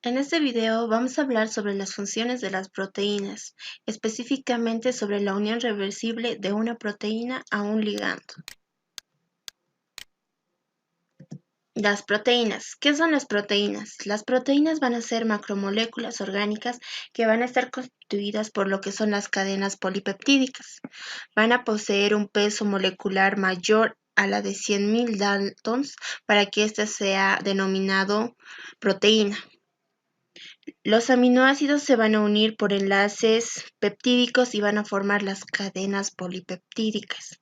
En este video vamos a hablar sobre las funciones de las proteínas, específicamente sobre la unión reversible de una proteína a un ligando. Las proteínas. ¿Qué son las proteínas? Las proteínas van a ser macromoléculas orgánicas que van a estar constituidas por lo que son las cadenas polipeptídicas. Van a poseer un peso molecular mayor a la de 100.000 daltons para que éste sea denominado proteína. Los aminoácidos se van a unir por enlaces peptídicos y van a formar las cadenas polipeptídicas.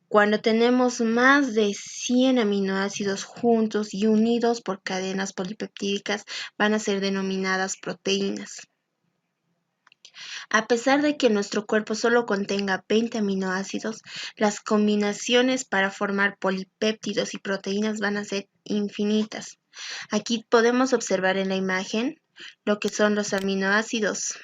Cuando tenemos más de 100 aminoácidos juntos y unidos por cadenas polipeptídicas, van a ser denominadas proteínas. A pesar de que nuestro cuerpo solo contenga 20 aminoácidos, las combinaciones para formar polipéptidos y proteínas van a ser infinitas. Aquí podemos observar en la imagen lo que son los aminoácidos.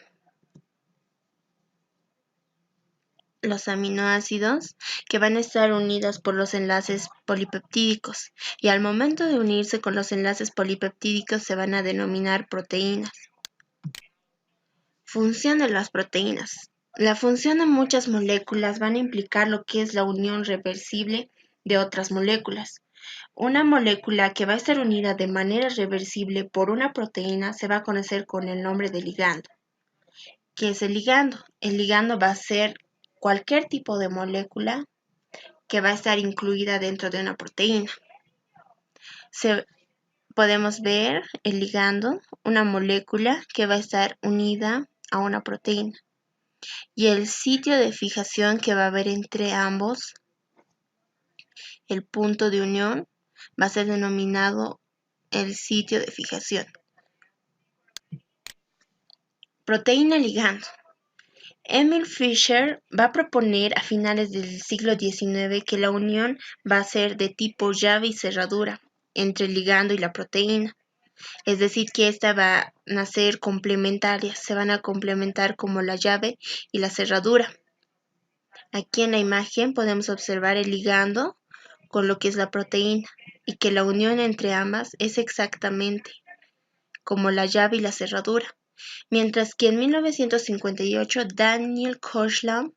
Los aminoácidos que van a estar unidos por los enlaces polipeptídicos y al momento de unirse con los enlaces polipeptídicos se van a denominar proteínas. Función de las proteínas. La función de muchas moléculas van a implicar lo que es la unión reversible de otras moléculas. Una molécula que va a estar unida de manera reversible por una proteína se va a conocer con el nombre de ligando. ¿Qué es el ligando? El ligando va a ser cualquier tipo de molécula que va a estar incluida dentro de una proteína. Podemos ver el ligando, una molécula que va a estar unida a una proteína. Y el sitio de fijación que va a haber entre ambos, el punto de unión, va a ser denominado el sitio de fijación. Proteína ligando. Emil Fischer va a proponer a finales del siglo XIX que la unión va a ser de tipo llave y cerradura entre el ligando y la proteína. Es decir, que esta va a ser complementarias, se van a complementar como la llave y la cerradura. Aquí en la imagen podemos observar el ligando con lo que es la proteína y que la unión entre ambas es exactamente como la llave y la cerradura. Mientras que en 1958 Daniel Koshland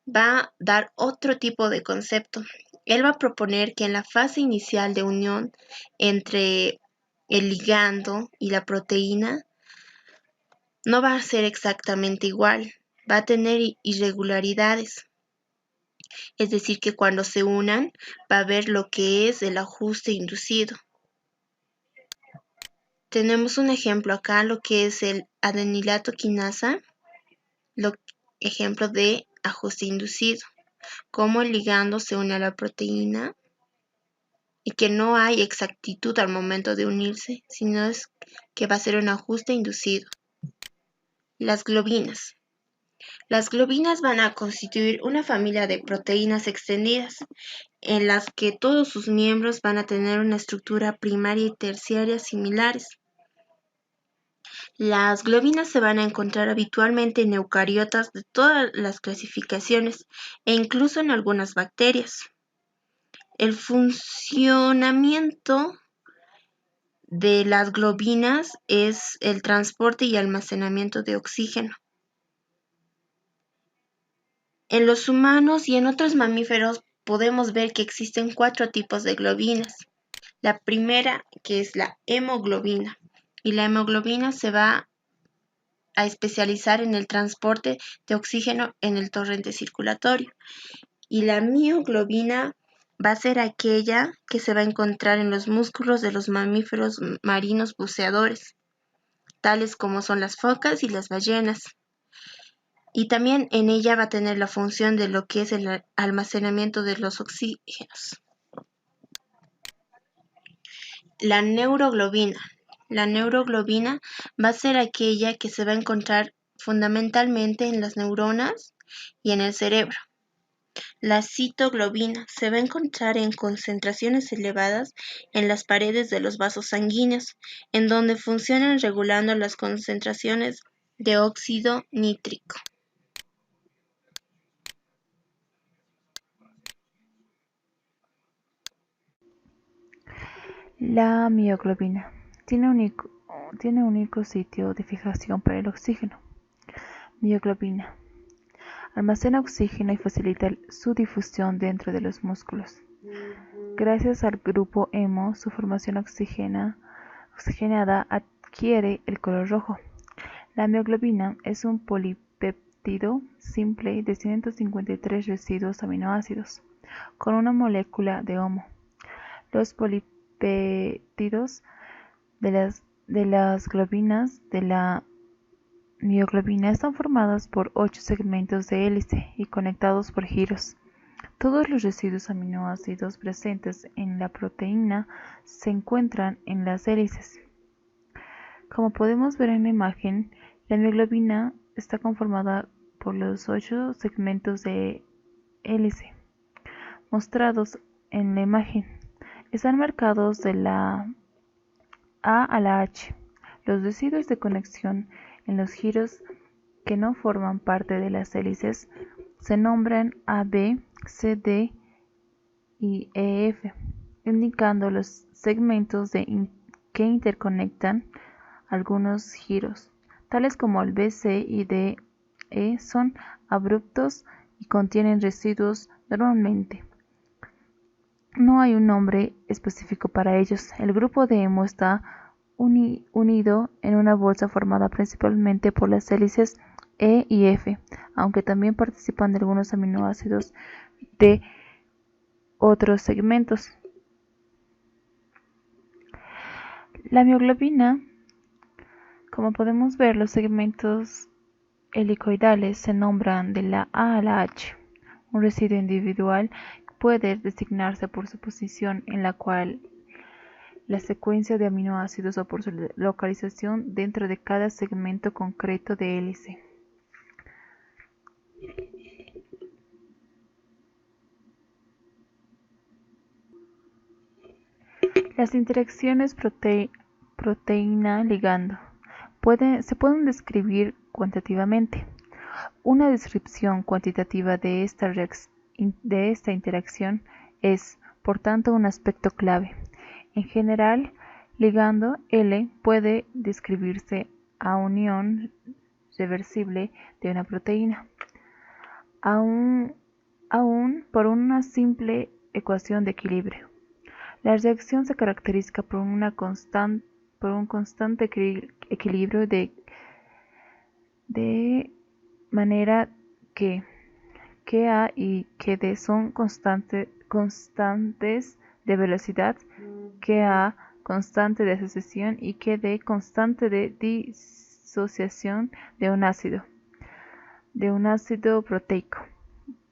va a dar otro tipo de concepto. Él va a proponer que en la fase inicial de unión entre el ligando y la proteína no va a ser exactamente igual, va a tener irregularidades. Es decir, que cuando se unan va a haber lo que es el ajuste inducido. Tenemos un ejemplo acá, lo que es el adenilato quinasa, ejemplo de ajuste inducido, cómo el ligando se une a la proteína y que no hay exactitud al momento de unirse, sino es que va a ser un ajuste inducido. Las globinas. Las globinas van a constituir una familia de proteínas extendidas, en las que todos sus miembros van a tener una estructura primaria y terciaria similares. Las globinas se van a encontrar habitualmente en eucariotas de todas las clasificaciones e incluso en algunas bacterias. El funcionamiento de las globinas es el transporte y almacenamiento de oxígeno. En los humanos y en otros mamíferos podemos ver que existen 4 tipos de globinas. La primera, que es la hemoglobina, y la hemoglobina se va a especializar en el transporte de oxígeno en el torrente circulatorio. Y la mioglobina va a ser aquella que se va a encontrar en los músculos de los mamíferos marinos buceadores, tales como son las focas y las ballenas. Y también en ella va a tener la función de lo que es el almacenamiento de los oxígenos. La neuroglobina. La neuroglobina va a ser aquella que se va a encontrar fundamentalmente en las neuronas y en el cerebro. La citoglobina se va a encontrar en concentraciones elevadas en las paredes de los vasos sanguíneos, en donde funcionan regulando las concentraciones de óxido nítrico. La mioglobina tiene tiene un único sitio de fijación para el oxígeno. Mioglobina. Almacena oxígeno y facilita su difusión dentro de los músculos. Gracias al grupo hemo, su formación oxigenada adquiere el color rojo. La mioglobina es un polipéptido simple de 153 residuos aminoácidos, con una molécula de HOMO. Los polipéptidos de las globinas de la mioglobina están formados por 8 segmentos de hélice y conectados por giros. Todos los residuos aminoácidos presentes en la proteína se encuentran en las hélices. Como podemos ver en la imagen, la mioglobina está conformada por los 8 segmentos de hélice mostrados en la imagen. Están marcados de la A a la H. Los residuos de conexión en los giros que no forman parte de las hélices se nombran A, B, C, D y E, F, indicando los segmentos que interconectan algunos giros, tales como el B, C y D, E, son abruptos y contienen residuos normalmente. No hay un nombre específico para ellos. El grupo de hemo está unido en una bolsa formada principalmente por las hélices E y F, aunque también participan de algunos aminoácidos de otros segmentos. La mioglobina, como podemos ver, los segmentos helicoidales se nombran de la A a la H. Un residuo individual puede designarse por su posición en la secuencia de aminoácidos o por su localización dentro de cada segmento concreto de hélice. Las interacciones proteína-ligando se pueden describir cuantitativamente. Una descripción cuantitativa de esta interacción es, por tanto, un aspecto clave. En general, ligando L puede describirse a unión reversible de una proteína, aún por una simple ecuación de equilibrio. La reacción se caracteriza por un constante equilibrio de manera que Ka y Kd son constantes de velocidad, Ka constante de asociación y Kd constante de disociación de un ácido proteico,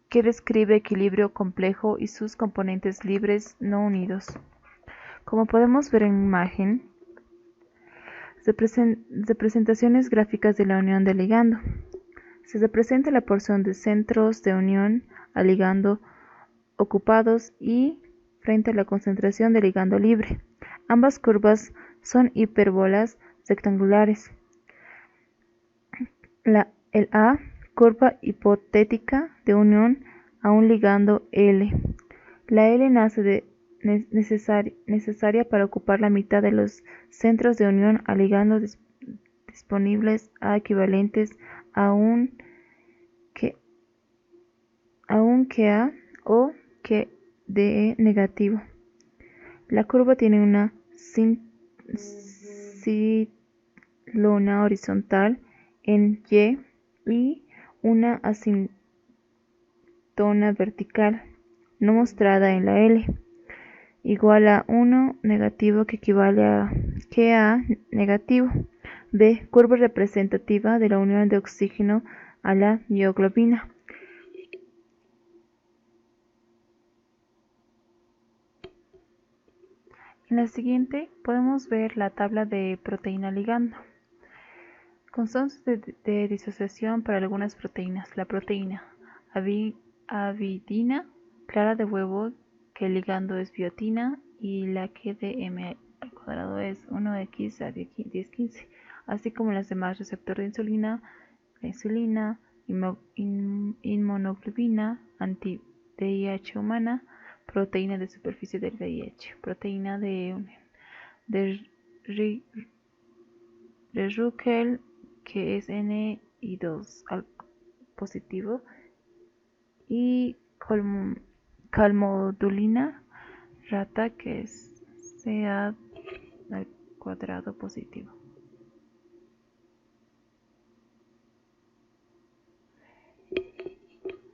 que describe equilibrio complejo y sus componentes libres no unidos. Como podemos ver en la imagen, representaciones gráficas de la unión del ligando. Se representa la porción de centros de unión al ligando ocupados y frente a la concentración de ligando libre. Ambas curvas son hipérbolas rectangulares. El A, curva hipotética de unión a un ligando L. La L necesaria para ocupar la mitad de los centros de unión a ligando disponibles a equivalentes a un Ka o KDE negativo. La curva tiene una lona horizontal en Y y una asintona vertical, no mostrada en la L, igual a 1 negativo, que equivale a Ka negativo. B, curva representativa de la unión de oxígeno a la mioglobina. En la siguiente podemos ver la tabla de proteína ligando. Constantes de disociación para algunas proteínas. La proteína avidina, clara de huevo, que el ligando es biotina, y la que de m al cuadrado es 1x a 1015, así como las demás receptor de insulina, la insulina, inmunoglobina, anti-VIH humana, proteína de superficie del VIH, proteína de Preruckel, que es Ni2 al positivo, y calmodulina rata, que es Ca al cuadrado positivo.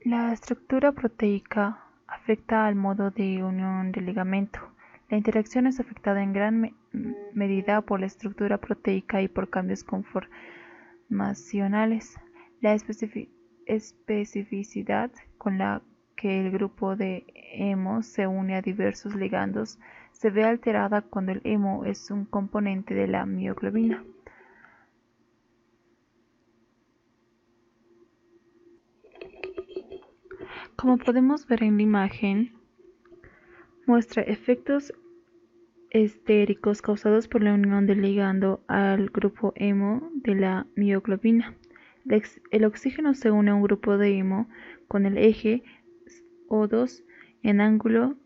La estructura proteica afecta al modo de unión del ligamento. La interacción es afectada en gran medida por la estructura proteica y por cambios conformacionales. La especificidad con la que el grupo de hemo se une a diversos ligandos se ve alterada cuando el hemo es un componente de la mioglobina. Como podemos ver en la imagen, muestra efectos estéricos causados por la unión del ligando al grupo hemo de la mioglobina. El oxígeno se une a un grupo de hemo con el eje O2 en ángulo,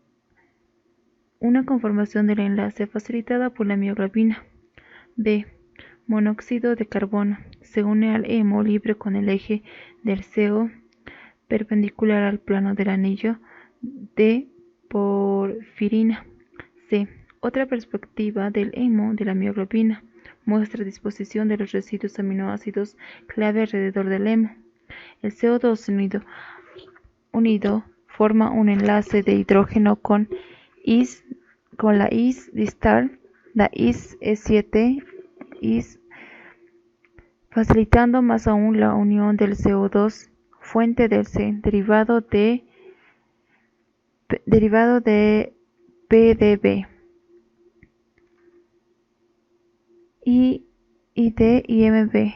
una conformación del enlace facilitada por la mioglobina. B. Monóxido de carbono se une al hemo libre con el eje del CO perpendicular al plano del anillo de porfirina. C. Otra perspectiva del hemo de la mioglobina muestra disposición de los residuos aminoácidos clave alrededor del hemo. El CO2 unido forma un enlace de hidrógeno con la IS distal, la IS E7 IS, facilitando más aún la unión del CO2 fuente del C derivado de PDB y de IMB.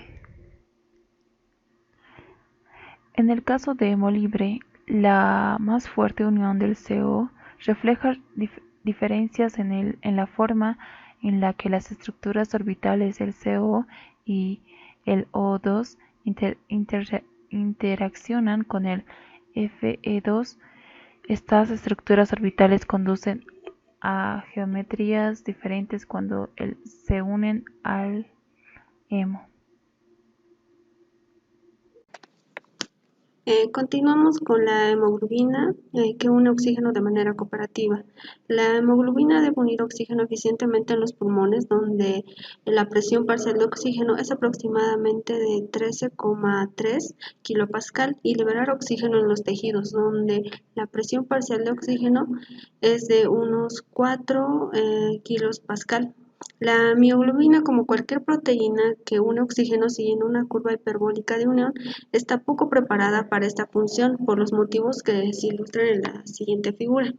En el caso de hemo libre, la más fuerte unión del CO refleja diferencias en la forma en la que las estructuras orbitales del CO y el O2 interaccionan con el Fe2. Estas estructuras orbitales conducen a geometrías diferentes cuando se unen al hemo. Continuamos con la hemoglobina que une oxígeno de manera cooperativa. La hemoglobina debe unir oxígeno eficientemente en los pulmones, donde la presión parcial de oxígeno es aproximadamente de 13,3 kilopascal, y liberar oxígeno en los tejidos, donde la presión parcial de oxígeno es de unos 4 kilopascal. La mioglobina, como cualquier proteína que une oxígeno siguiendo una curva hiperbólica de unión, está poco preparada para esta función por los motivos que se ilustran en la siguiente figura.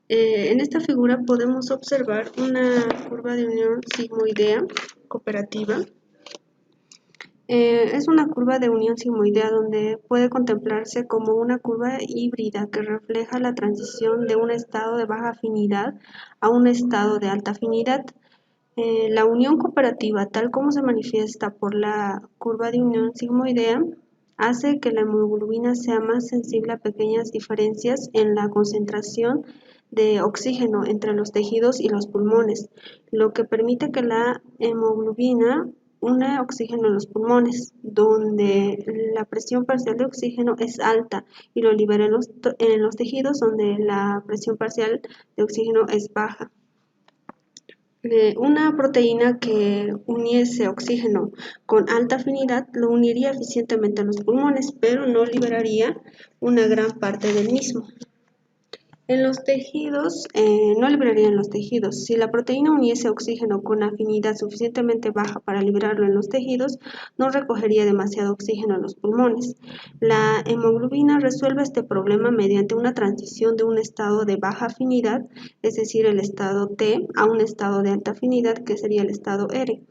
En esta figura podemos observar una curva de unión sigmoidea cooperativa. Es una curva de unión sigmoidea donde puede contemplarse como una curva híbrida que refleja la transición de un estado de baja afinidad a un estado de alta afinidad. La unión cooperativa, tal como se manifiesta por la curva de unión sigmoidea, hace que la hemoglobina sea más sensible a pequeñas diferencias en la concentración de oxígeno entre los tejidos y los pulmones, lo que permite que la hemoglobina une oxígeno en los pulmones, donde la presión parcial de oxígeno es alta, y lo libera en los tejidos, donde la presión parcial de oxígeno es baja. Una proteína que uniese oxígeno con alta afinidad lo uniría eficientemente a los pulmones, pero no liberaría una gran parte del mismo. En los tejidos, no liberaría en los tejidos. Si la proteína uniese oxígeno con afinidad suficientemente baja para liberarlo en los tejidos, no recogería demasiado oxígeno en los pulmones. La hemoglobina resuelve este problema mediante una transición de un estado de baja afinidad, es decir, el estado T, a un estado de alta afinidad, que sería el estado R.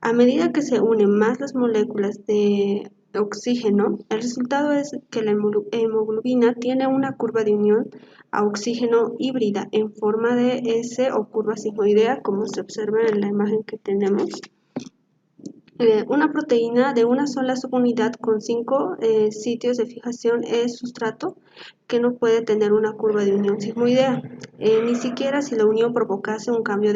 A medida que se unen más las moléculas de oxígeno, el resultado es que la hemoglobina tiene una curva de unión a oxígeno híbrida en forma de S o curva sigmoidea, como se observa en la imagen que tenemos. Una proteína de una sola subunidad con 5 sitios de fijación es sustrato que no puede tener una curva de unión sigmoidea, ni siquiera si la unión provocase un cambio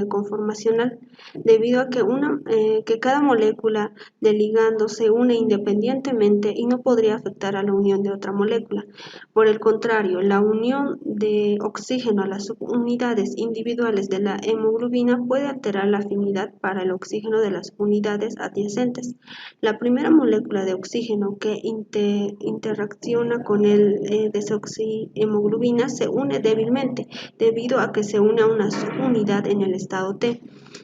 conformacional, debido a que cada molécula de ligando se une independientemente y no podría afectar a la unión de otra molécula. Por el contrario, la unión de oxígeno a las subunidades individuales de la hemoglobina puede alterar la afinidad para el oxígeno de las unidades adyacentes. La primera molécula de oxígeno que interacciona con el desoxihemoglobina se une débilmente, debido a que se une a una subunidad en el estado T.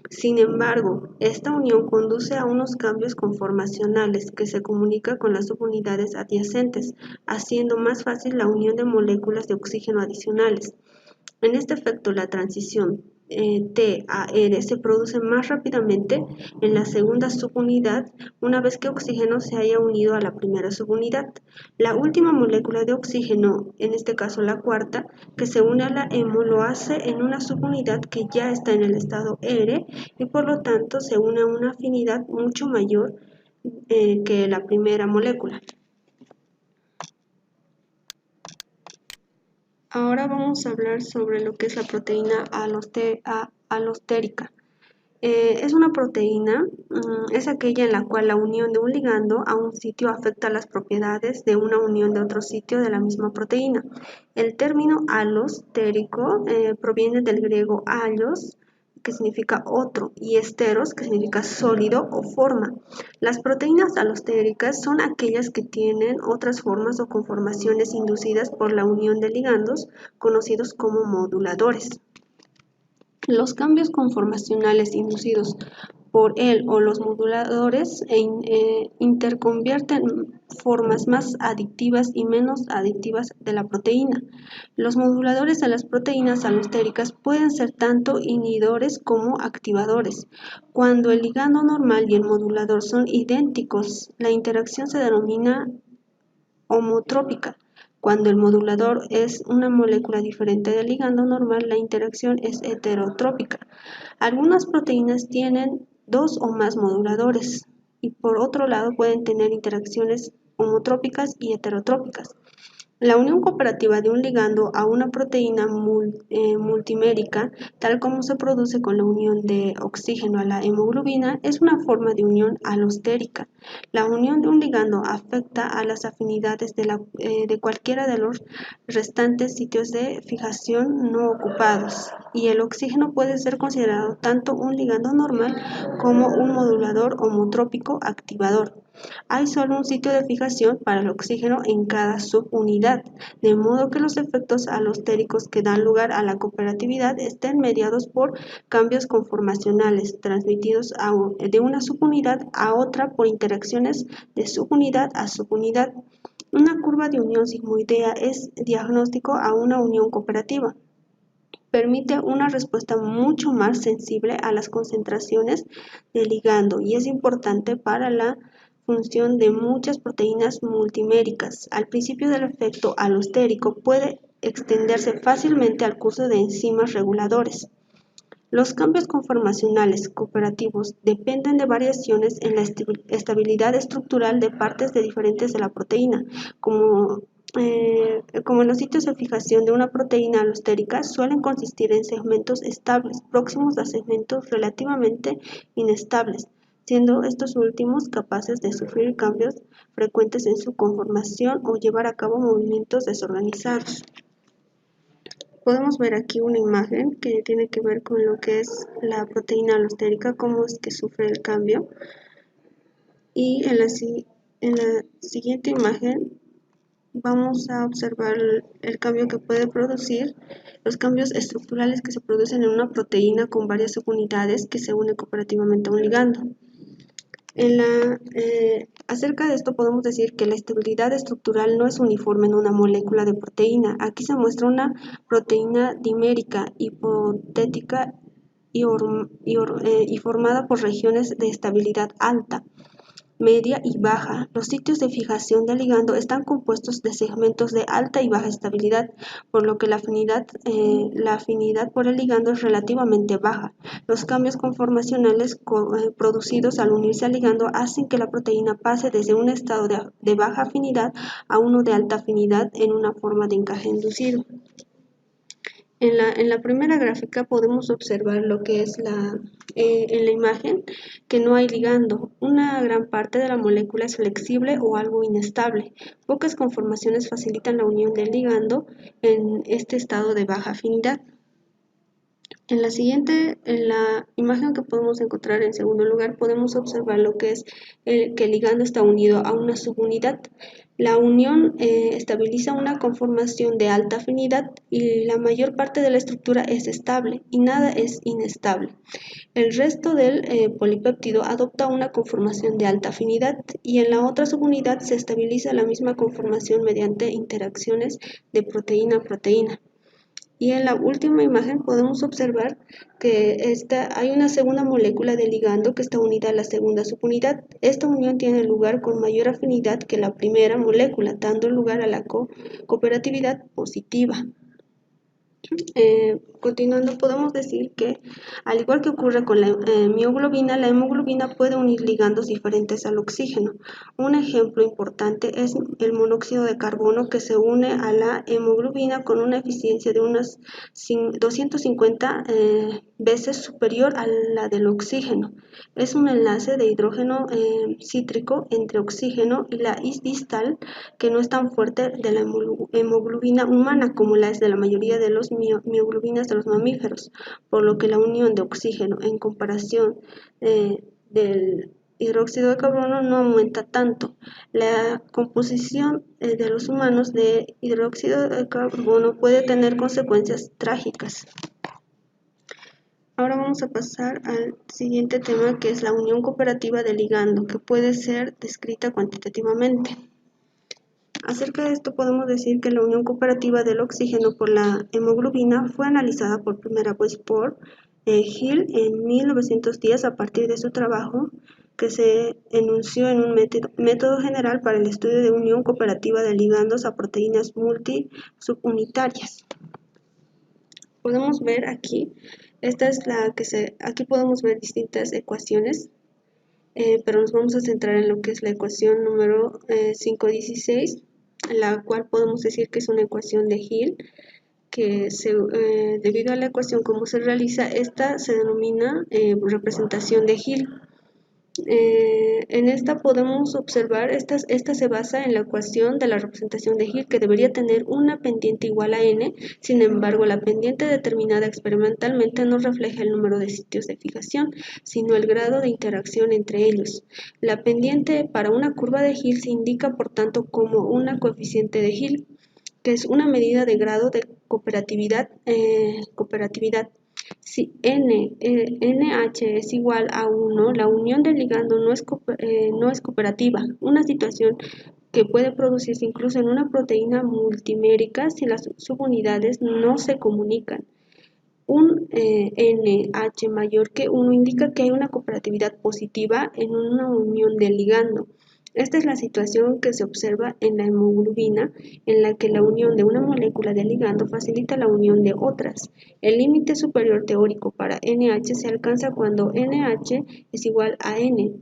Sin embargo, esta unión conduce a unos cambios conformacionales que se comunican con las subunidades adyacentes, haciendo más fácil la unión de moléculas de oxígeno adicionales. En este efecto, la transición T a R se produce más rápidamente en la segunda subunidad una vez que oxígeno se haya unido a la primera subunidad. La última molécula de oxígeno, en este caso la cuarta, que se une a la hemo, lo hace en una subunidad que ya está en el estado R y por lo tanto se une a una afinidad mucho mayor que la primera molécula. Ahora vamos a hablar sobre lo que es la proteína alostérica. Es una proteína, es aquella en la cual la unión de un ligando a un sitio afecta las propiedades de una unión de otro sitio de la misma proteína. El término alostérico proviene del griego allos, que significa otro, y esteros, que significa sólido o forma. Las proteínas alostéricas son aquellas que tienen otras formas o conformaciones inducidas por la unión de ligandos, conocidos como moduladores. Los cambios conformacionales inducidos por él o los moduladores interconvierten formas más adictivas y menos adictivas de la proteína. Los moduladores de las proteínas alostéricas pueden ser tanto inhibidores como activadores. Cuando el ligando normal y el modulador son idénticos, la interacción se denomina homotrópica. Cuando el modulador es una molécula diferente del ligando normal, la interacción es heterotrópica. Algunas proteínas tienen dos o más moduladores y por otro lado pueden tener interacciones homotrópicas y heterotrópicas. La unión cooperativa de un ligando a una proteína multimérica, tal como se produce con la unión de oxígeno a la hemoglobina, es una forma de unión alostérica. La unión de un ligando afecta a las afinidades de cualquiera de los restantes sitios de fijación no ocupados, y el oxígeno puede ser considerado tanto un ligando normal como un modulador homotrópico activador. Hay solo un sitio de fijación para el oxígeno en cada subunidad, de modo que los efectos alostéricos que dan lugar a la cooperatividad estén mediados por cambios conformacionales transmitidos de una subunidad a otra por interacciones de subunidad a subunidad. Una curva de unión sigmoidea es diagnóstico a una unión cooperativa. Permite una respuesta mucho más sensible a las concentraciones de ligando y es importante para la función de muchas proteínas multiméricas. Al principio del efecto alostérico puede extenderse fácilmente al curso de enzimas reguladores. Los cambios conformacionales cooperativos dependen de variaciones en la estabilidad estructural de partes diferentes de la proteína, como en los sitios de fijación de una proteína alostérica suelen consistir en segmentos estables, próximos a segmentos relativamente inestables, siendo estos últimos capaces de sufrir cambios frecuentes en su conformación o llevar a cabo movimientos desorganizados. Podemos ver aquí una imagen que tiene que ver con lo que es la proteína alostérica, cómo es que sufre el cambio. Y en la siguiente imagen vamos a observar el cambio que puede producir, los cambios estructurales que se producen en una proteína con varias subunidades que se unen cooperativamente a un ligando. Acerca de esto podemos decir que la estabilidad estructural no es uniforme en una molécula de proteína. Aquí se muestra una proteína dimérica hipotética y formada por regiones de estabilidad alta, media y baja. Los sitios de fijación del ligando están compuestos de segmentos de alta y baja estabilidad, por lo que la afinidad por el ligando es relativamente baja. Los cambios conformacionales producidos al unirse al ligando hacen que la proteína pase desde un estado de baja afinidad a uno de alta afinidad en una forma de encaje inducido. En la primera gráfica podemos observar lo que es en la imagen, que no hay ligando. Una gran parte de la molécula es flexible o algo inestable. Pocas conformaciones facilitan la unión del ligando en este estado de baja afinidad. En la imagen que podemos encontrar en segundo lugar, podemos observar lo que es que el ligando está unido a una subunidad. La unión estabiliza una conformación de alta afinidad y la mayor parte de la estructura es estable y nada es inestable. El resto del polipéptido adopta una conformación de alta afinidad y en la otra subunidad se estabiliza la misma conformación mediante interacciones de proteína a proteína. Y en la última imagen podemos observar que hay una segunda molécula de ligando que está unida a la segunda subunidad. Esta unión tiene lugar con mayor afinidad que la primera molécula, dando lugar a la cooperatividad positiva. Continuando, podemos decir que, al igual que ocurre con la hemoglobina puede unir ligandos diferentes al oxígeno. Un ejemplo importante es el monóxido de carbono, que se une a la hemoglobina con una eficiencia de unas 250 veces superior a la del oxígeno. Es un enlace de hidrógeno cítrico entre oxígeno y la distal, que no es tan fuerte de la hemoglobina humana como la es de la mayoría de los mioglobinas de los mamíferos, por lo que la unión de oxígeno en comparación del hidróxido de carbono no aumenta tanto. La composición de los humanos de hidróxido de carbono puede tener consecuencias trágicas. Ahora vamos a pasar al siguiente tema, que es la unión cooperativa de ligando, que puede ser descrita cuantitativamente. Acerca de esto podemos decir que la unión cooperativa del oxígeno por la hemoglobina fue analizada por primera vez por Hill en 1910 a partir de su trabajo, que se enunció en un método general para el estudio de unión cooperativa de ligandos a proteínas multisubunitarias. Podemos ver aquí, aquí podemos ver distintas ecuaciones, pero nos vamos a centrar en lo que es la ecuación número 516, la cual podemos decir que es una ecuación de Hill, que debido a la ecuación como se realiza, esta se denomina representación de Hill. En esta podemos observar, esta se basa en la ecuación de la representación de Hill, que debería tener una pendiente igual a n. Sin embargo, la pendiente determinada experimentalmente no refleja el número de sitios de fijación, sino el grado de interacción entre ellos. La pendiente para una curva de Hill se indica, por tanto, como una coeficiente de Hill, que es una medida de grado de cooperatividad. Si NH es igual a 1, la unión del ligando no es cooperativa, una situación que puede producirse incluso en una proteína multimérica si las subunidades no se comunican. Un NH mayor que 1 indica que hay una cooperatividad positiva en una unión del ligando. Esta es la situación que se observa en la hemoglobina, en la que la unión de una molécula de ligando facilita la unión de otras. El límite superior teórico para NH se alcanza cuando NH es igual a N.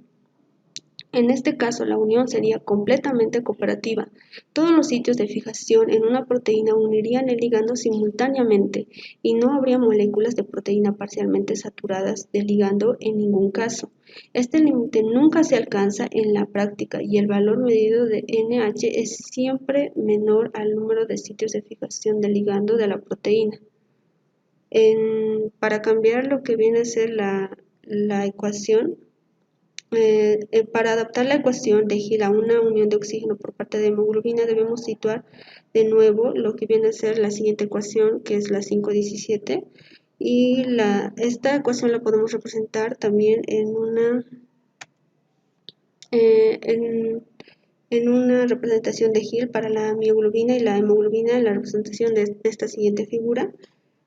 En este caso, la unión sería completamente cooperativa. Todos los sitios de fijación en una proteína unirían el ligando simultáneamente y no habría moléculas de proteína parcialmente saturadas de ligando en ningún caso. Este límite nunca se alcanza en la práctica y el valor medido de NH es siempre menor al número de sitios de fijación del ligando de la proteína. Para cambiar lo que viene a ser la ecuación, para adaptar la ecuación de Hill a una unión de oxígeno por parte de hemoglobina, debemos situar de nuevo lo que viene a ser la siguiente ecuación, que es la 517, y esta ecuación la podemos representar también en una representación de Hill para la mioglobina y la hemoglobina, en la representación de esta siguiente figura,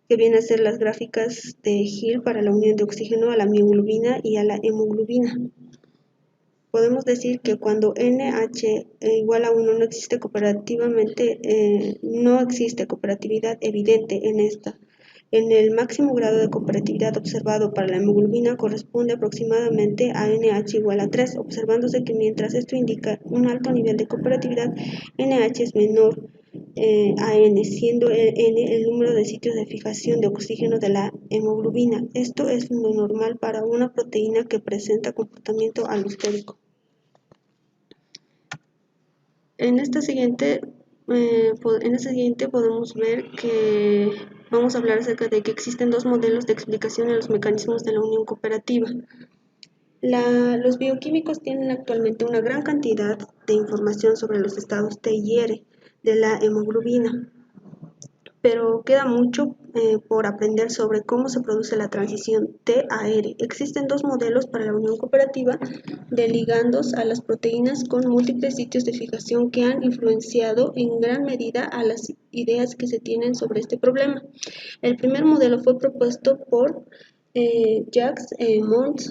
que viene a ser las gráficas de Hill para la unión de oxígeno a la mioglobina y a la hemoglobina. podemos decir que cuando NH igual a 1 no existe no existe cooperatividad evidente en esta. En el máximo grado de cooperatividad observado para la hemoglobina corresponde aproximadamente a NH igual a 3, observándose que mientras esto indica un alto nivel de cooperatividad, NH es menor a N, siendo N el número de sitios de fijación de oxígeno de la hemoglobina. Esto es lo normal para una proteína que presenta comportamiento alostérico. En esta siguiente podemos ver que vamos a hablar acerca de que existen dos modelos de explicación de los mecanismos de la unión cooperativa. Los bioquímicos tienen actualmente una gran cantidad de información sobre los estados T y R de la hemoglobina, pero queda mucho por aprender sobre cómo se produce la transición T a R. Existen dos modelos para la unión cooperativa de ligandos a las proteínas con múltiples sitios de fijación que han influenciado en gran medida a las ideas que se tienen sobre este problema. El primer modelo fue propuesto por Jacques Monod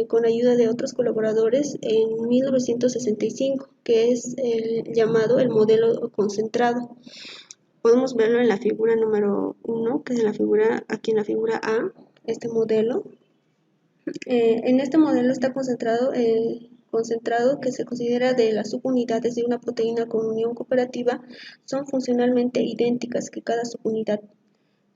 con ayuda de otros colaboradores en 1965, que es el llamado el modelo concentrado. Podemos verlo en la figura número 1, que es aquí en la figura A, este modelo. En este modelo está concentrado que se considera de las subunidades de una proteína con unión cooperativa son funcionalmente idénticas, que cada subunidad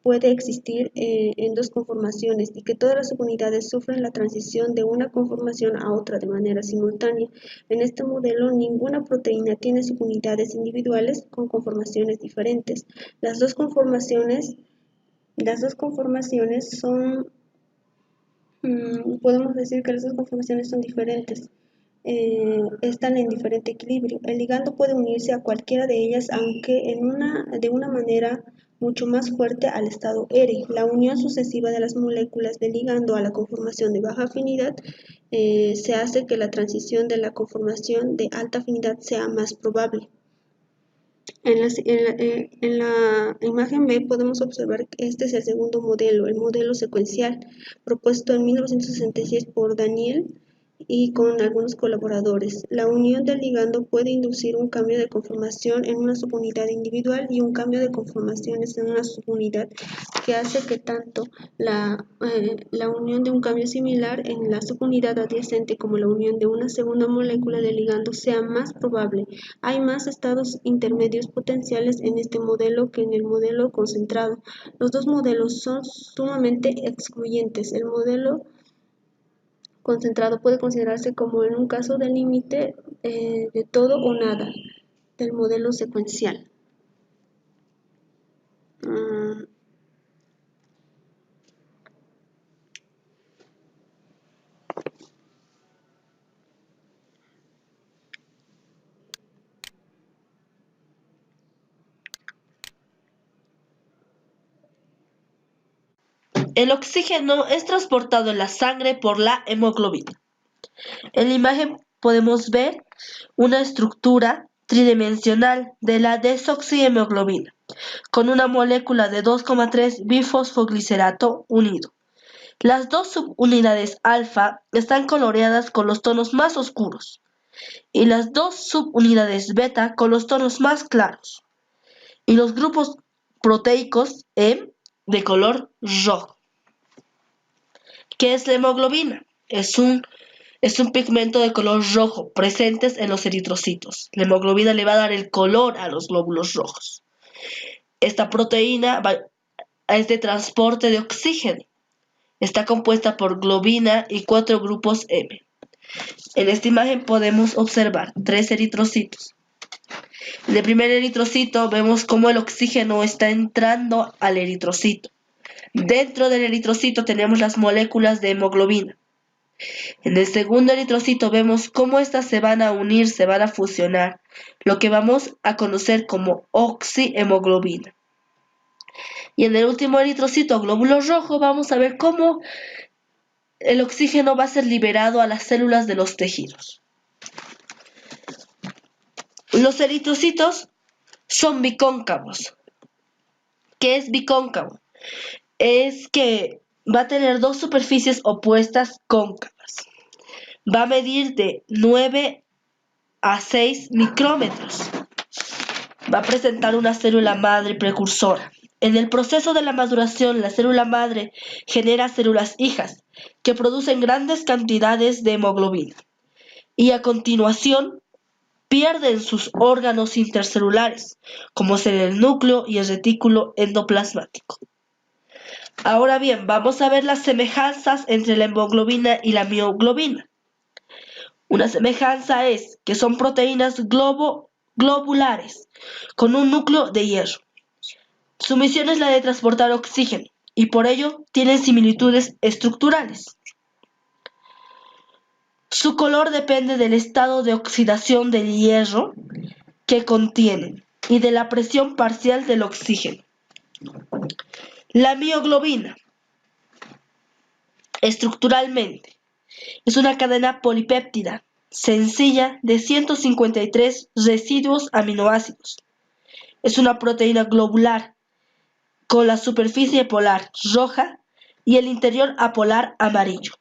puede existir en dos conformaciones y que todas las subunidades sufren la transición de una conformación a otra de manera simultánea. En este modelo, ninguna proteína tiene subunidades individuales con conformaciones diferentes. Las dos conformaciones son, podemos decir que las dos conformaciones son diferentes. Están en diferente equilibrio. El ligando puede unirse a cualquiera de ellas, aunque de una manera mucho más fuerte al estado R. La unión sucesiva de las moléculas del ligando a la conformación de baja afinidad se hace que la transición de la conformación de alta afinidad sea más probable. En la imagen B podemos observar que este es el segundo modelo, el modelo secuencial, propuesto en 1966 por Daniel y con algunos colaboradores. La unión del ligando puede inducir un cambio de conformación en una subunidad individual y un cambio de conformaciones en una subunidad que hace que tanto la unión de un cambio similar en la subunidad adyacente como la unión de una segunda molécula de ligando sea más probable. Hay más estados intermedios potenciales en este modelo que en el modelo concentrado. Los dos modelos son sumamente excluyentes. El modelo concentrado puede considerarse como en un caso de límite de todo o nada del modelo secuencial. El oxígeno es transportado en la sangre por la hemoglobina. En la imagen podemos ver una estructura tridimensional de la desoxihemoglobina, con una molécula de 2,3 bifosfoglicerato unido. Las dos subunidades alfa están coloreadas con los tonos más oscuros y las dos subunidades beta con los tonos más claros, y los grupos proteicos de color rojo. ¿Qué es la hemoglobina? Es un pigmento de color rojo presentes en los eritrocitos. La hemoglobina le va a dar el color a los glóbulos rojos. Esta proteína es de transporte de oxígeno. Está compuesta por globina y 4 grupos M. En esta imagen podemos observar 3 eritrocitos. En el primer eritrocito vemos cómo el oxígeno está entrando al eritrocito. Dentro del eritrocito tenemos las moléculas de hemoglobina. En el segundo eritrocito vemos cómo estas se van a unir, se van a fusionar, lo que vamos a conocer como oxihemoglobina. Y en el último eritrocito, glóbulo rojo, vamos a ver cómo el oxígeno va a ser liberado a las células de los tejidos. Los eritrocitos son bicóncavos. ¿Qué es bicóncavo? Es que va a tener dos superficies opuestas cóncavas. va a medir de 9 a 6 micrómetros. Va a presentar una célula madre precursora. En el proceso de la maduración, la célula madre genera células hijas que producen grandes cantidades de hemoglobina y a continuación pierden sus órganos intercelulares, como ser el núcleo y el retículo endoplasmático. Ahora bien, vamos a ver las semejanzas entre la hemoglobina y la mioglobina. Una semejanza es que son proteínas globulares con un núcleo de hierro. Su misión es la de transportar oxígeno y por ello tienen similitudes estructurales. Su color depende del estado de oxidación del hierro que contienen y de la presión parcial del oxígeno. La mioglobina, estructuralmente, es una cadena polipéptida sencilla de 153 residuos aminoácidos. Es una proteína globular con la superficie polar roja y el interior apolar amarillo.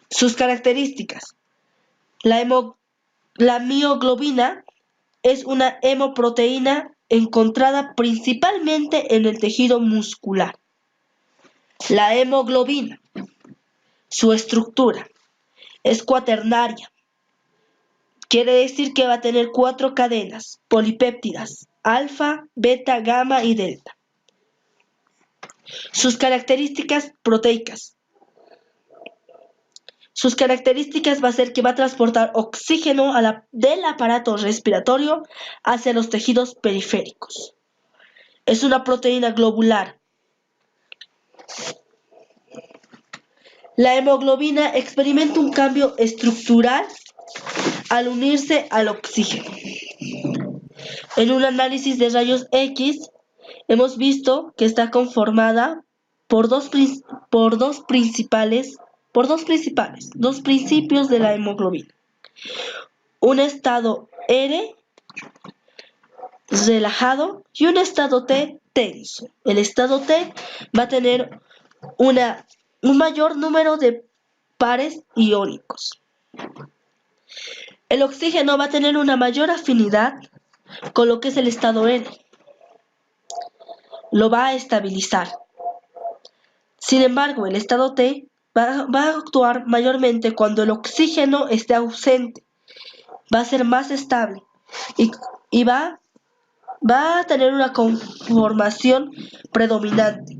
Sus características. La mioglobina es una hemoproteína encontrada principalmente en el tejido muscular. La hemoglobina, su estructura, es cuaternaria. Quiere decir que va a tener 4 cadenas polipéptidas, alfa, beta, gamma y delta. Sus características proteicas. Sus características va a ser que va a transportar oxígeno del aparato respiratorio hacia los tejidos periféricos. Es una proteína globular. La hemoglobina experimenta un cambio estructural al unirse al oxígeno. En un análisis de rayos X hemos visto que está conformada por dos principios de la hemoglobina. Un estado R relajado y un estado T tenso. El estado T va a tener un mayor número de pares iónicos. El oxígeno va a tener una mayor afinidad con lo que es el estado N. Lo va a estabilizar. Sin embargo, el estado T va a actuar mayormente cuando el oxígeno esté ausente. Va a ser más estable y va a tener una conformación predominante.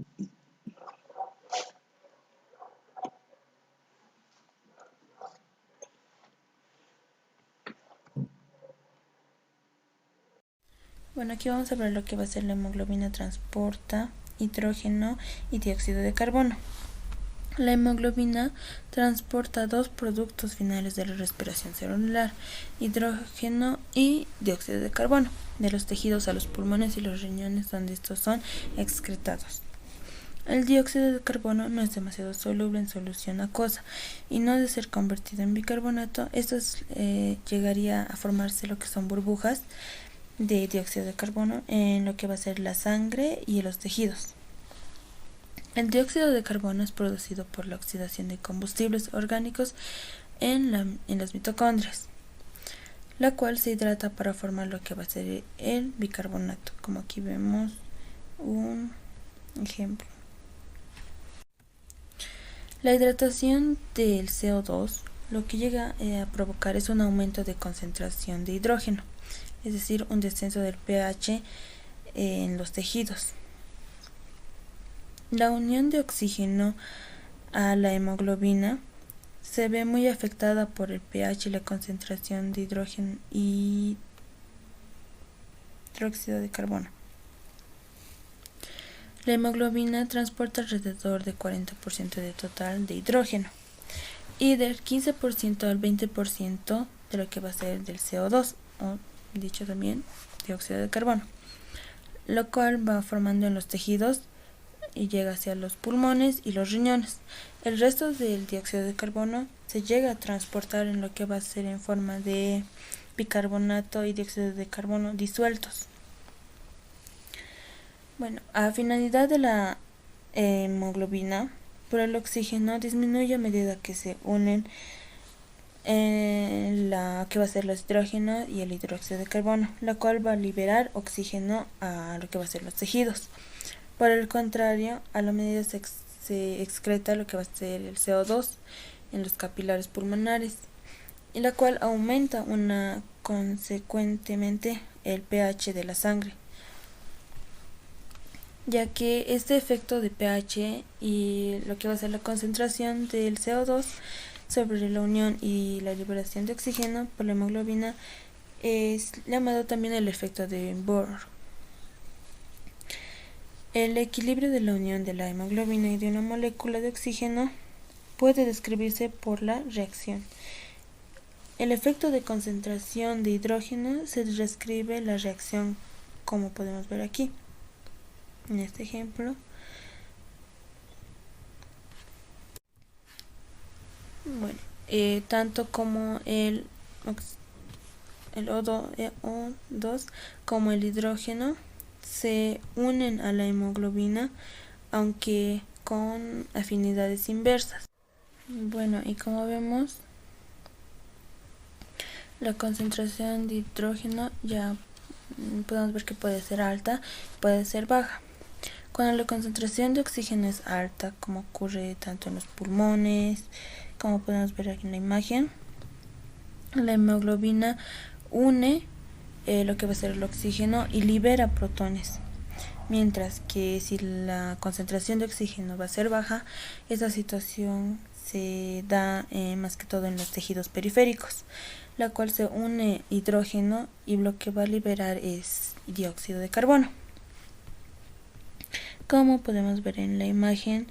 Bueno, aquí vamos a ver lo que va a ser la hemoglobina. Transporta hidrógeno y dióxido de carbono. La hemoglobina transporta dos productos finales de la respiración celular, hidrógeno y dióxido de carbono, de los tejidos a los pulmones y los riñones donde estos son excretados. El dióxido de carbono no es demasiado soluble en solución acuosa y no de ser convertido en bicarbonato, esto llegaría a formarse lo que son burbujas de dióxido de carbono en lo que va a ser la sangre y en los tejidos. El dióxido de carbono es producido por la oxidación de combustibles orgánicos en las mitocondrias, la cual se hidrata para formar lo que va a ser el bicarbonato, como aquí vemos un ejemplo. La hidratación del CO2 lo que llega a provocar es un aumento de concentración de hidrógeno, es decir, un descenso del pH en los tejidos. La unión de oxígeno a la hemoglobina se ve muy afectada por el pH y la concentración de hidrógeno y dióxido de carbono. La hemoglobina transporta alrededor del 40% del total de hidrógeno y del 15% al 20% de lo que va a ser del CO2, o dicho también dióxido de carbono, lo cual va formando en los tejidos y llega hacia los pulmones y los riñones. El resto del dióxido de carbono se llega a transportar en lo que va a ser en forma de bicarbonato y dióxido de carbono disueltos. Bueno, a finalidad de la hemoglobina por el oxígeno disminuye a medida que se unen la que va a ser los hidrógenos y el hidróxido de carbono, la cual va a liberar oxígeno a lo que va a ser los tejidos. Por el contrario, a la medida se excreta lo que va a ser el CO2 en los capilares pulmonares, y la cual aumenta consecuentemente el pH de la sangre, ya que este efecto de pH y lo que va a ser la concentración del CO2 sobre la unión y la liberación de oxígeno por la hemoglobina es llamado también el efecto de Bohr. El equilibrio de la unión de la hemoglobina y de una molécula de oxígeno puede describirse por la reacción. El efecto de concentración de hidrógeno se describe la reacción, como podemos ver aquí en este ejemplo. Bueno, tanto como el O2 como el hidrógeno se unen a la hemoglobina, aunque con afinidades inversas. Bueno, y como vemos, la concentración de hidrógeno ya podemos ver que puede ser alta, puede ser baja. Cuando la concentración de oxígeno es alta, como ocurre tanto en los pulmones, como podemos ver aquí en la imagen, la hemoglobina une lo que va a ser el oxígeno y libera protones. Mientras que si la concentración de oxígeno va a ser baja, esta situación se da más que todo en los tejidos periféricos, la cual se une hidrógeno y lo que va a liberar es dióxido de carbono. Como podemos ver en la imagen,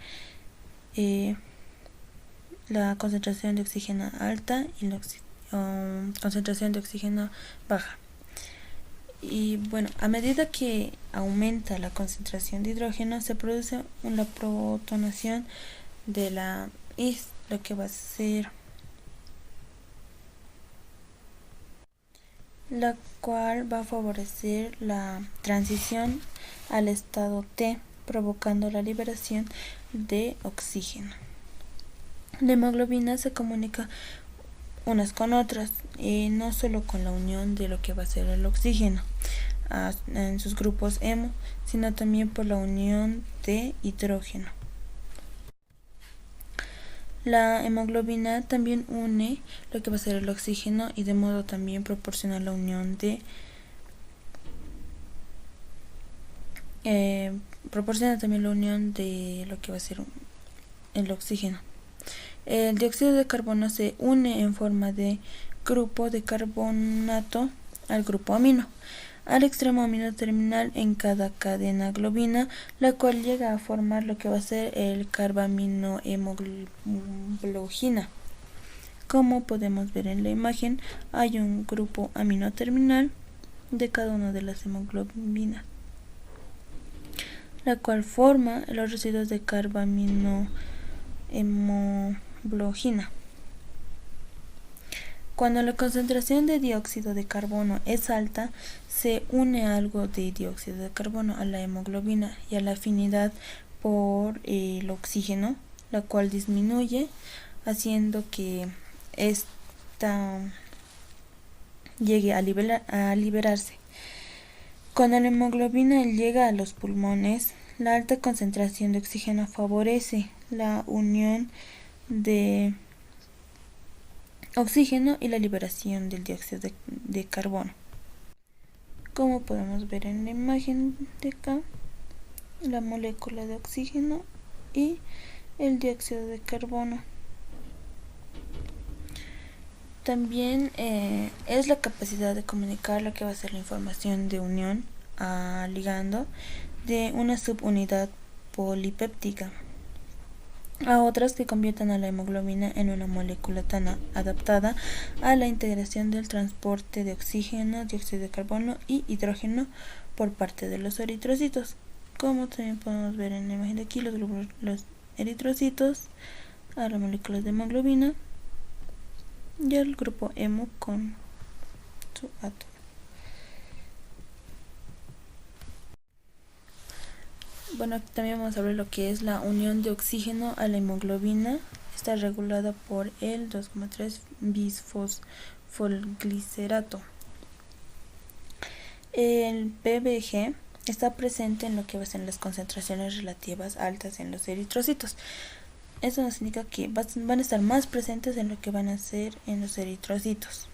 la concentración de oxígeno alta y la concentración de oxígeno baja. Y bueno, a medida que aumenta la concentración de hidrógeno, se produce una protonación de lo que va a ser la cual va a favorecer la transición al estado T, provocando la liberación de oxígeno. La hemoglobina se comunica unas con otras, no solo con la unión de lo que va a ser el oxígeno en sus grupos hemo, sino también por la unión de hidrógeno. La hemoglobina también une lo que va a ser el oxígeno y de modo también proporciona la unión de proporciona también la unión de lo que va a ser el oxígeno. El dióxido de carbono se une en forma de grupo de carbonato al grupo amino, al extremo amino terminal en cada cadena globina, la cual llega a formar lo que va a ser el carbaminohemoglobina. Como podemos ver en la imagen, hay un grupo amino terminal de cada una de las hemoglobinas, la cual forma los residuos de carbaminohemoglobina. Cuando la concentración de dióxido de carbono es alta, se une algo de dióxido de carbono a la hemoglobina y a la afinidad por el oxígeno, la cual disminuye, haciendo que ésta llegue a liberarse. Cuando la hemoglobina llega a los pulmones, la alta concentración de oxígeno favorece la unión de oxígeno y la liberación del dióxido de carbono. Como podemos ver en la imagen de acá, la molécula de oxígeno y el dióxido de carbono. También es la capacidad de comunicar lo que va a ser la información de unión a ligando de una subunidad polipéptica a otras que conviertan a la hemoglobina en una molécula tan adaptada a la integración del transporte de oxígeno, dióxido de carbono y hidrógeno por parte de los eritrocitos. Como también podemos ver en la imagen de aquí, los eritrocitos a las moléculas de hemoglobina y el grupo hemo con su átomo. Bueno, aquí también vamos a ver lo que es la unión de oxígeno a la hemoglobina. Está regulada por el 2,3 bisfosfoglicerato. El PBG está presente en lo que va a ser las concentraciones relativas altas en los eritrocitos. Eso nos indica que van a estar más presentes en lo que van a ser en los eritrocitos.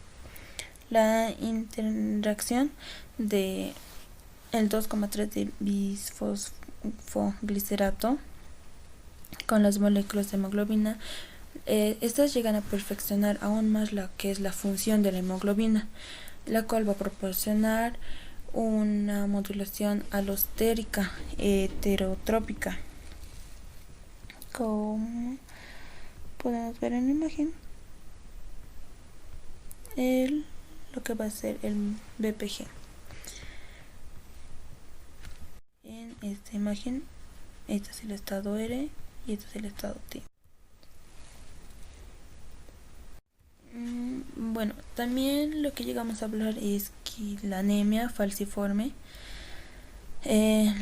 La interacción de el 2,3 de bisfosfoglicerato con las moléculas de hemoglobina, estas llegan a perfeccionar aún más lo que es la función de la hemoglobina, la cual va a proporcionar una modulación alostérica heterotrópica, como podemos ver en la imagen. Lo que va a ser el BPG. En esta imagen, este es el estado R y este es el estado T. Bueno, también lo que llegamos a hablar es que la anemia falciforme. La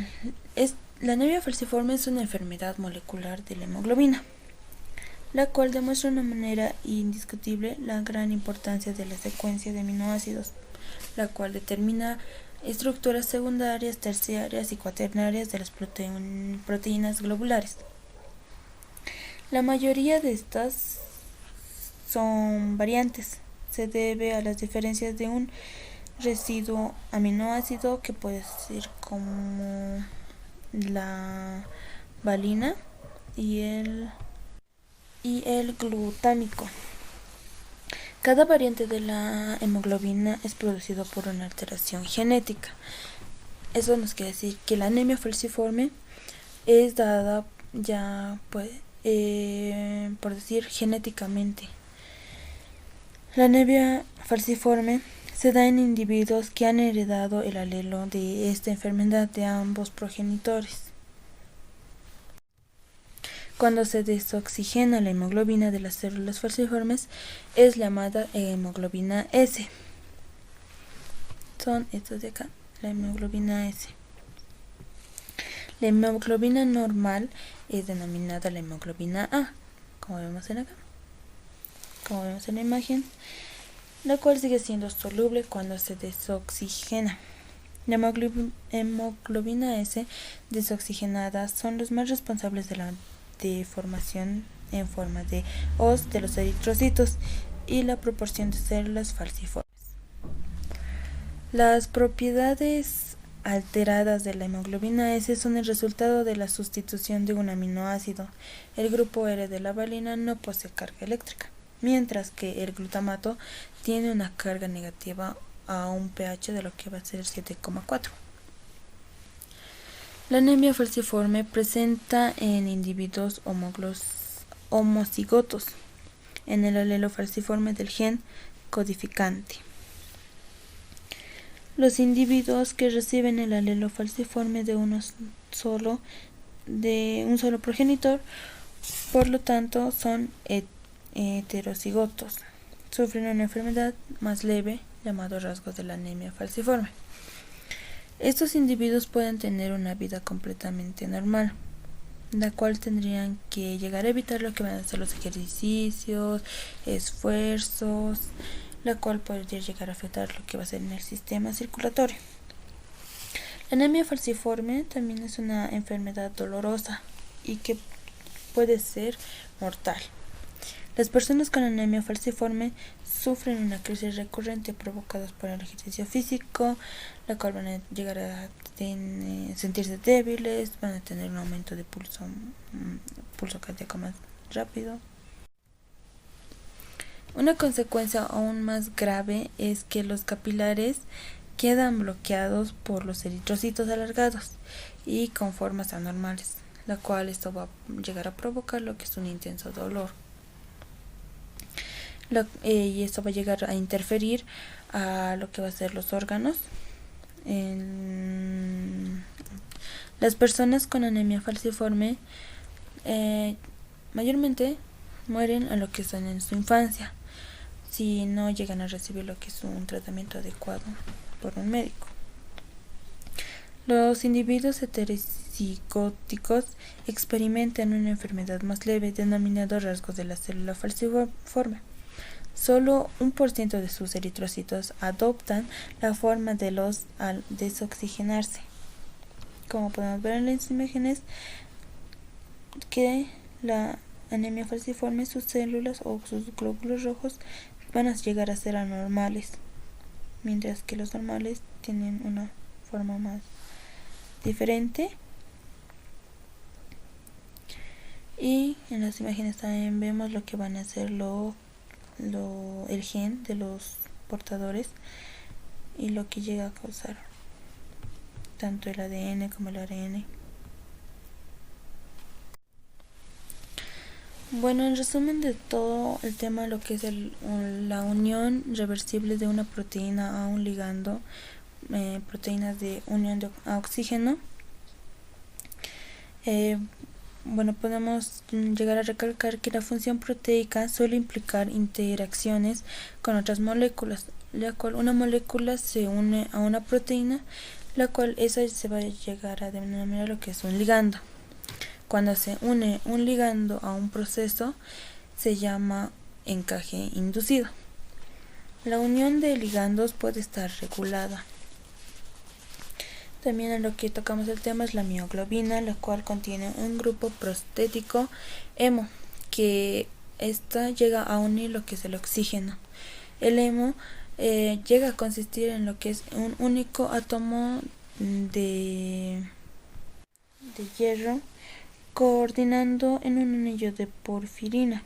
anemia falciforme es una enfermedad molecular de la hemoglobina, la cual demuestra de una manera indiscutible la gran importancia de la secuencia de aminoácidos, la cual determina estructuras secundarias, terciarias y cuaternarias de las proteínas globulares. La mayoría de estas son variantes. Se debe a las diferencias de un residuo aminoácido que puede ser como la valina y el glutámico. Cada variante de la hemoglobina es producido por una alteración genética. Eso nos quiere decir que la anemia falciforme es dada ya por decir genéticamente. La anemia falciforme se da en individuos que han heredado el alelo de esta enfermedad de ambos progenitores. Cuando se desoxigena la hemoglobina de las células falciformes, es llamada hemoglobina S. Son estos de acá, la hemoglobina S. La hemoglobina normal es denominada la hemoglobina A, como vemos en la imagen, la cual sigue siendo soluble cuando se desoxigena. La hemoglobina S desoxigenada son los más responsables de la deformación en forma de hoz de los eritrocitos y la proporción de células falciformes. Las propiedades alteradas de la hemoglobina S son el resultado de la sustitución de un aminoácido. El grupo R de la valina no posee carga eléctrica, mientras que el glutamato tiene una carga negativa a un pH de lo que va a ser 7,4. La anemia falciforme presenta en individuos homocigotos en el alelo falciforme del gen codificante. Los individuos que reciben el alelo falciforme de un solo progenitor, por lo tanto, son heterocigotos. Sufren una enfermedad más leve llamado rasgos de la anemia falciforme. Estos individuos pueden tener una vida completamente normal, la cual tendrían que llegar a evitar lo que van a ser los ejercicios, esfuerzos, la cual podría llegar a afectar lo que va a ser en el sistema circulatorio. La anemia falciforme también es una enfermedad dolorosa y que puede ser mortal. Las personas con anemia falciforme sufren una crisis recurrente provocada por el ejercicio físico, la cual van a llegar a sentirse débiles, van a tener un aumento de pulso cardíaco más rápido. Una consecuencia aún más grave es que los capilares quedan bloqueados por los eritrocitos alargados y con formas anormales, la cual esto va a llegar a provocar lo que es un intenso dolor. Y esto va a llegar a interferir a lo que va a ser los órganos. Las personas con anemia falciforme mayormente mueren a lo que son en su infancia, si no llegan a recibir lo que es un tratamiento adecuado por un médico. Los individuos heterocigóticos experimentan una enfermedad más leve denominada rasgos de la célula falciforme. Solo 1% de sus eritrocitos adoptan la forma de los al desoxigenarse. Como podemos ver en las imágenes, que la anemia falciforme, sus células o sus glóbulos rojos van a llegar a ser anormales, mientras que los normales tienen una forma más diferente. Y en las imágenes también vemos lo que van a ser el gen de los portadores y lo que llega a causar tanto el ADN como el ARN. Bueno, en resumen de todo el tema, lo que es la unión reversible de una proteína a un ligando, proteínas de unión a oxígeno. Bueno, podemos llegar a recalcar que la función proteica suele implicar interacciones con otras moléculas, la cual una molécula se une a una proteína, la cual esa se va a llegar a denominar lo que es un ligando. Cuando se une un ligando a un proceso se llama encaje inducido. La unión de ligandos puede estar regulada. También en lo que tocamos el tema es la mioglobina, la cual contiene un grupo prostético hemo, que esta llega a unir lo que es el oxígeno. El hemo llega a consistir en lo que es un único átomo de hierro coordinando en un anillo de porfirina.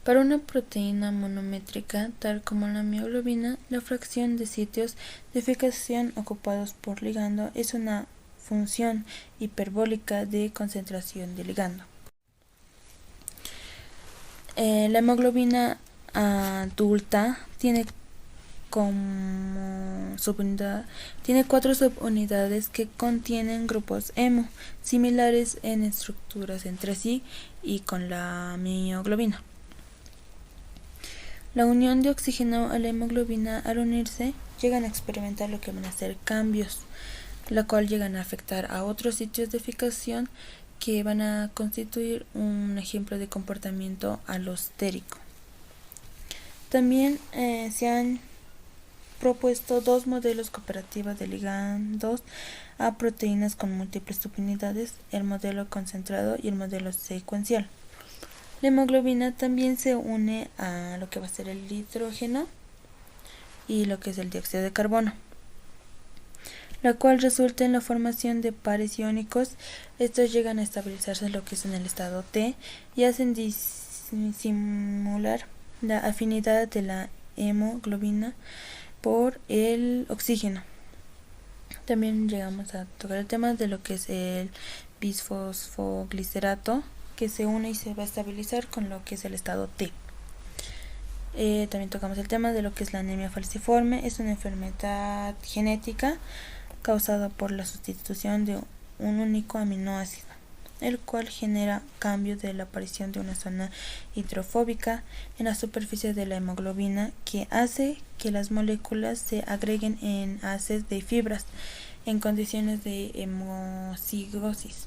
Para una proteína monométrica, tal como la mioglobina, la fracción de sitios de fijación ocupados por ligando es una función hiperbólica de concentración de ligando. La hemoglobina adulta tiene como subunidad, tiene 4 subunidades que contienen grupos hemo, similares en estructuras entre sí y con la mioglobina. La unión de oxígeno a la hemoglobina, al unirse, llegan a experimentar lo que van a ser cambios, la cual llegan a afectar a otros sitios de fijación que van a constituir un ejemplo de comportamiento alostérico. También se han propuesto 2 modelos cooperativos de ligandos a proteínas con múltiples subunidades, el modelo concentrado y el modelo secuencial. La hemoglobina también se une a lo que va a ser el hidrógeno y lo que es el dióxido de carbono, la cual resulta en la formación de pares iónicos. Estos llegan a estabilizarse en lo que es en el estado T y hacen disimular la afinidad de la hemoglobina por el oxígeno. También llegamos a tocar el tema de lo que es el bisfosfoglicerato, que se une y se va a estabilizar con lo que es el estado T. También tocamos el tema de lo que es la anemia falciforme. Es una enfermedad genética causada por la sustitución de un único aminoácido, el cual genera cambio de la aparición de una zona hidrofóbica en la superficie de la hemoglobina, que hace que las moléculas se agreguen en haces de fibras en condiciones de hemocigosis,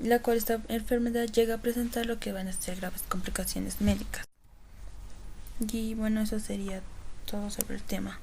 la cual esta enfermedad llega a presentar lo que van a ser graves complicaciones médicas. Y bueno, eso sería todo sobre el tema.